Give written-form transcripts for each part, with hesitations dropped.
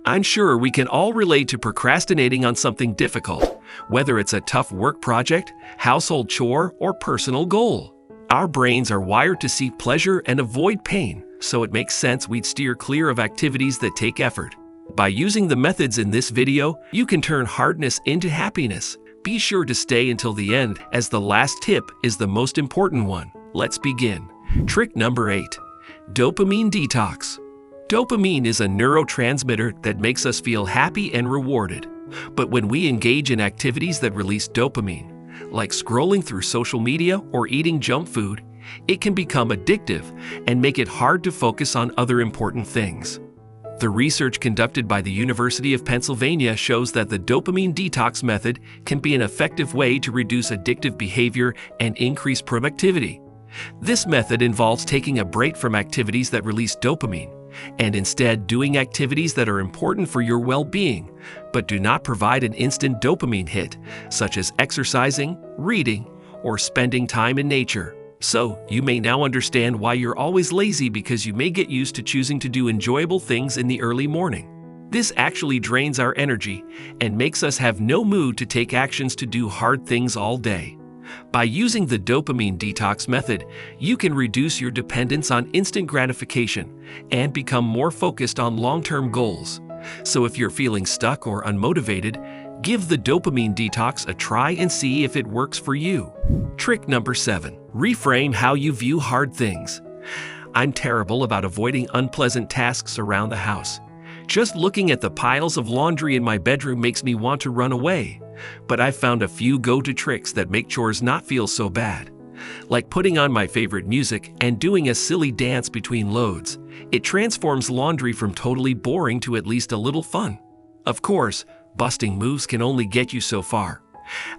I'm sure we can all relate to procrastinating on something difficult, whether it's a tough work project, household chore, or personal goal. Our brains are wired to seek pleasure and avoid pain, so it makes sense we'd steer clear of activities that take effort. By using the methods in this video, you can turn hardness into happiness. Be sure to stay until the end, as the last tip is the most important one. Let's begin. Trick number 8. Dopamine detox. Dopamine is a neurotransmitter that makes us feel happy and rewarded. But when we engage in activities that release dopamine, like scrolling through social media or eating junk food, it can become addictive and make it hard to focus on other important things. The research conducted by the University of Pennsylvania shows that the dopamine detox method can be an effective way to reduce addictive behavior and increase productivity. This method involves taking a break from activities that release dopamine and instead doing activities that are important for your well-being, but do not provide an instant dopamine hit, such as exercising, reading, or spending time in nature. So, you may now understand why you're always lazy, because you may get used to choosing to do enjoyable things in the early morning. This actually drains our energy and makes us have no mood to take actions to do hard things all day. By using the dopamine detox method, you can reduce your dependence on instant gratification and become more focused on long-term goals. So if you're feeling stuck or unmotivated, give the dopamine detox a try and see if it works for you. Trick number 7. Reframe how you view hard things. I'm terrible about avoiding unpleasant tasks around the house. Just looking at the piles of laundry in my bedroom makes me want to run away. But I've found a few go-to tricks that make chores not feel so bad. Like putting on my favorite music and doing a silly dance between loads. It transforms laundry from totally boring to at least a little fun. Of course, busting moves can only get you so far.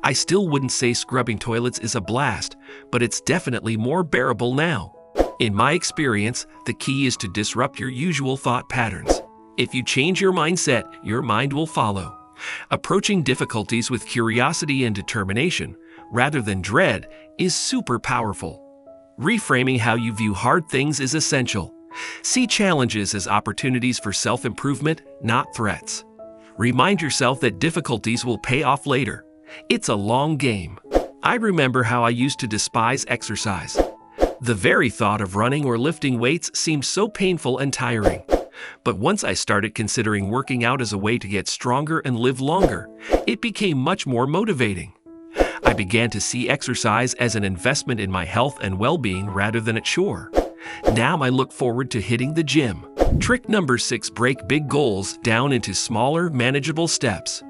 I still wouldn't say scrubbing toilets is a blast, but it's definitely more bearable now. In my experience, the key is to disrupt your usual thought patterns. If you change your mindset, your mind will follow. Approaching difficulties with curiosity and determination, rather than dread, is super powerful. Reframing how you view hard things is essential. See challenges as opportunities for self-improvement, not threats. Remind yourself that difficulties will pay off later. It's a long game. I remember how I used to despise exercise. The very thought of running or lifting weights seemed so painful and tiring. But once I started considering working out as a way to get stronger and live longer, it became much more motivating. I began to see exercise as an investment in my health and well-being rather than a chore. Now I look forward to hitting the gym. Trick number 6. Break big goals down into smaller, manageable steps.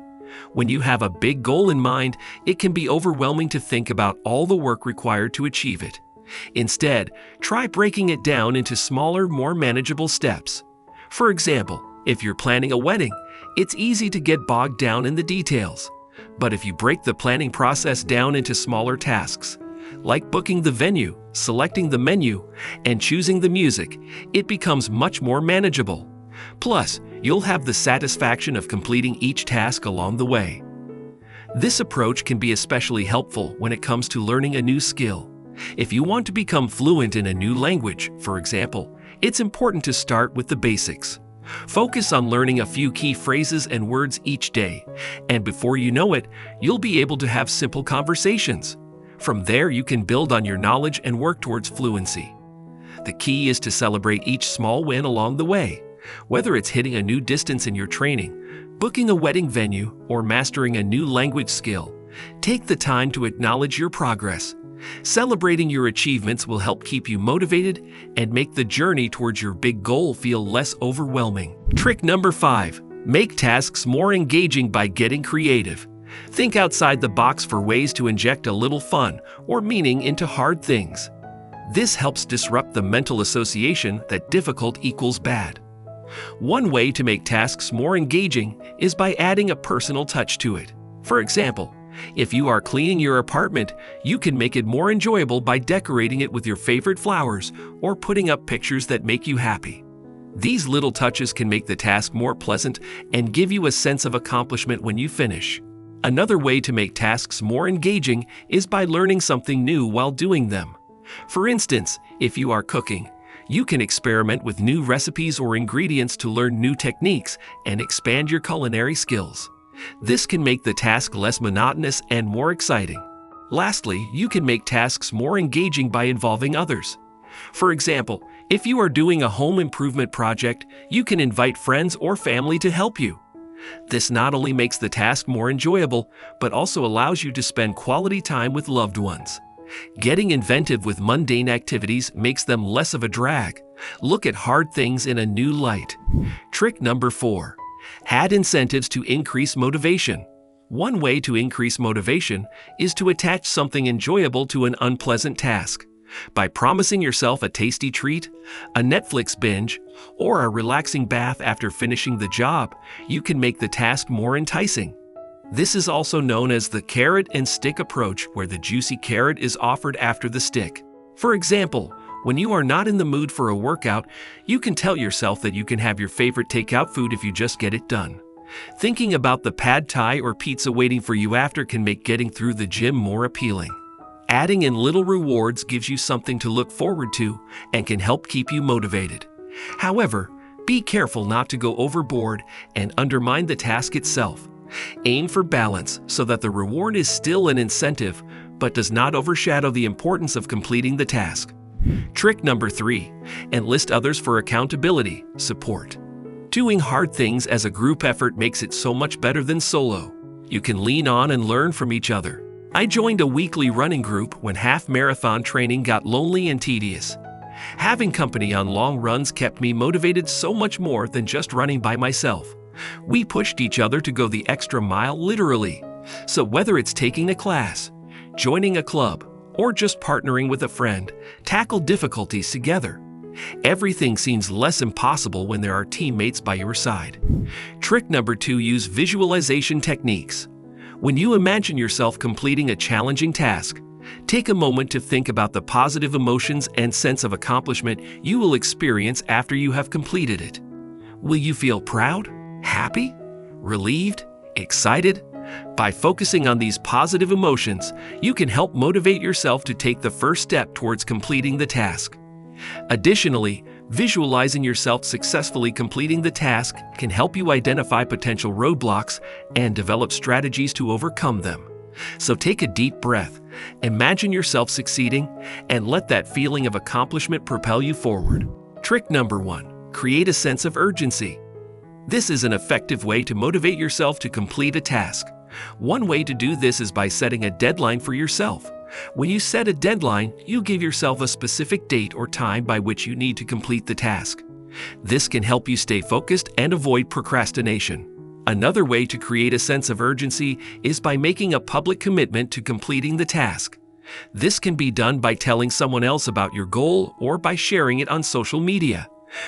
When you have a big goal in mind, it can be overwhelming to think about all the work required to achieve it. Instead, try breaking it down into smaller, more manageable steps. For example, if you're planning a wedding, it's easy to get bogged down in the details. But if you break the planning process down into smaller tasks, like booking the venue, selecting the menu, and choosing the music, it becomes much more manageable. Plus, you'll have the satisfaction of completing each task along the way. This approach can be especially helpful when it comes to learning a new skill. If you want to become fluent in a new language, for example, it's important to start with the basics. Focus on learning a few key phrases and words each day, and before you know it, you'll be able to have simple conversations. From there, you can build on your knowledge and work towards fluency. The key is to celebrate each small win along the way, whether it's hitting a new distance in your training, booking a wedding venue, or mastering a new language skill. Take the time to acknowledge your progress. Celebrating your achievements will help keep you motivated and make the journey towards your big goal feel less overwhelming. Trick number 5. Make tasks more engaging by getting creative. Think outside the box for ways to inject a little fun or meaning into hard things. This helps disrupt the mental association that difficult equals bad. One way to make tasks more engaging is by adding a personal touch to it. For example, if you are cleaning your apartment, you can make it more enjoyable by decorating it with your favorite flowers or putting up pictures that make you happy. These little touches can make the task more pleasant and give you a sense of accomplishment when you finish. Another way to make tasks more engaging is by learning something new while doing them. For instance, if you are cooking, You can experiment with new recipes or ingredients to learn new techniques and expand your culinary skills. This can make the task less monotonous and more exciting. Lastly, you can make tasks more engaging by involving others. For example, if you are doing a home improvement project, you can invite friends or family to help you. This not only makes the task more enjoyable, but also allows you to spend quality time with loved ones. Getting inventive with mundane activities makes them less of a drag. Look at hard things in a new light. Trick number 4. Add incentives to increase motivation. One way to increase motivation is to attach something enjoyable to an unpleasant task. By promising yourself a tasty treat, a Netflix binge, or a relaxing bath after finishing the job, you can make the task more enticing. This is also known as the carrot and stick approach, where the juicy carrot is offered after the stick. For example, when you are not in the mood for a workout, you can tell yourself that you can have your favorite takeout food if you just get it done. Thinking about the pad thai or pizza waiting for you after can make getting through the gym more appealing. Adding in little rewards gives you something to look forward to and can help keep you motivated. However, be careful not to go overboard and undermine the task itself. Aim for balance so that the reward is still an incentive but does not overshadow the importance of completing the task. Trick number 3. Enlist others for accountability, support. Doing hard things as a group effort makes it so much better than solo. You can lean on and learn from each other. I joined a weekly running group when half-marathon training got lonely and tedious. Having company on long runs kept me motivated so much more than just running by myself. We pushed each other to go the extra mile literally. So whether it's taking a class, joining a club, or just partnering with a friend, tackle difficulties together. Everything seems less impossible when there are teammates by your side. Trick number 2. Use visualization techniques. When you imagine yourself completing a challenging task, take a moment to think about the positive emotions and sense of accomplishment you will experience after you have completed it. Will you feel proud, happy, relieved, excited? By focusing on these positive emotions, you can help motivate yourself to take the first step towards completing the task. Additionally, visualizing yourself successfully completing the task can help you identify potential roadblocks and develop strategies to overcome them. So take a deep breath, imagine yourself succeeding, and let that feeling of accomplishment propel you forward. Trick number 1. Create a sense of urgency. This is an effective way to motivate yourself to complete a task. One way to do this is by setting a deadline for yourself. When you set a deadline, you give yourself a specific date or time by which you need to complete the task. This can help you stay focused and avoid procrastination. Another way to create a sense of urgency is by making a public commitment to completing the task. This can be done by telling someone else about your goal or by sharing it on social media.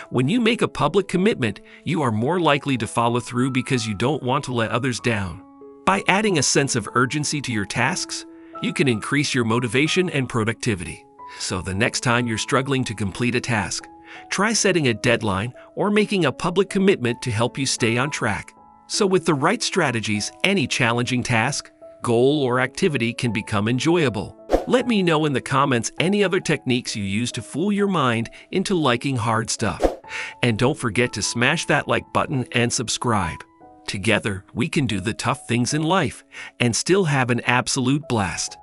When you make a public commitment, you are more likely to follow through because you don't want to let others down. By adding a sense of urgency to your tasks, you can increase your motivation and productivity. So the next time you're struggling to complete a task, try setting a deadline or making a public commitment to help you stay on track. So with the right strategies, any challenging task, goal, or activity can become enjoyable. Let me know in the comments any other techniques you use to fool your mind into liking hard stuff. And don't forget to smash that like button and subscribe. Together, we can do the tough things in life and still have an absolute blast.